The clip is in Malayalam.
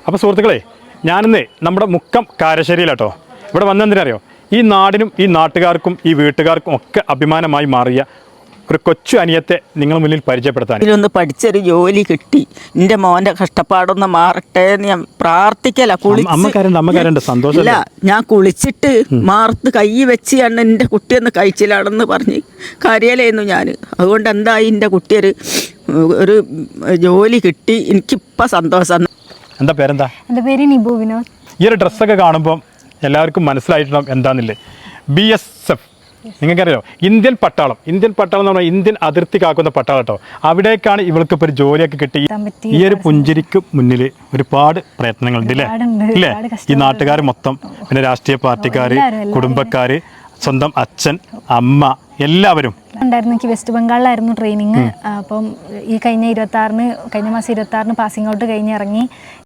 അപ്പോൾ സുഹൃത്തുക്കളെ, ഞാനിന്ന് നമ്മുടെ മുക്കം കാരശ്ശേരിയിലാട്ടോ. ഇവിടെ വന്നെന്തിനറിയോ, ഈ നാടിനും ഈ നാട്ടുകാർക്കും ഈ വീട്ടുകാർക്കും ഒക്കെ അഭിമാനമായി മാറിയ ഒരു കൊച്ചു അനിയത്തെ നിങ്ങൾ മുന്നിൽ പരിചയപ്പെടുത്താൻ. ഇതിലൊന്ന് പഠിച്ചൊരു ജോലി കിട്ടി, എൻ്റെ മോൻ്റെ കഷ്ടപ്പാടൊന്ന് മാറട്ടെ എന്ന് ഞാൻ പ്രാർത്ഥിക്കല. അമ്മക്കാരുണ്ട് സന്തോഷം. ഇല്ല, ഞാൻ കുളിച്ചിട്ട് മാർത്ത് കൈ വെച്ച് കണ്ട് എൻ്റെ കുട്ടിയൊന്ന് കഴിച്ചിലാണെന്ന് പറഞ്ഞ് കരയലായിരുന്നു ഞാൻ. അതുകൊണ്ട് എന്തായി, എൻ്റെ കുട്ടിയൊരു ജോലി കിട്ടി, എനിക്കിപ്പോൾ സന്തോഷം. എന്താ പേരെന്താ? എൻ്റെ പേര് നിബു വിനോദ്. ഈ ഒരു ഡ്രസ്സൊക്കെ കാണുമ്പോൾ എല്ലാവർക്കും മനസ്സിലായിട്ടുണ്ടാവും എന്താണെന്നില്ലേ. BSF നിങ്ങൾക്കറിയാലോ, ഇന്ത്യൻ പട്ടാളം എന്ന് പറഞ്ഞാൽ ഇന്ത്യൻ അതിർത്തി കാക്കുന്ന പട്ടാളം കേട്ടോ. അവിടേക്കാണ് ഇവൾക്ക് ഇപ്പോൾ ഒരു ജോലിയൊക്കെ കിട്ടി. ഈ ഒരു പുഞ്ചിരിക്ക് മുന്നിൽ ഒരുപാട് പ്രയത്നങ്ങളുണ്ട് ഇല്ലേ? ഈ നാട്ടുകാർ മൊത്തം, പിന്നെ രാഷ്ട്രീയ പാർട്ടിക്കാർ, കുടുംബക്കാർ, സ്വന്തം അച്ഛൻ, അമ്മ, എല്ലാവരും ഉണ്ടായിരുന്നു. എനിക്ക് വെസ്റ്റ് ബംഗാളിലായിരുന്നു ട്രെയിനിങ്. അപ്പം ഈ കഴിഞ്ഞ മാസം 26 പാസിംഗ് ഔട്ട് കഴിഞ്ഞ് ഇറങ്ങി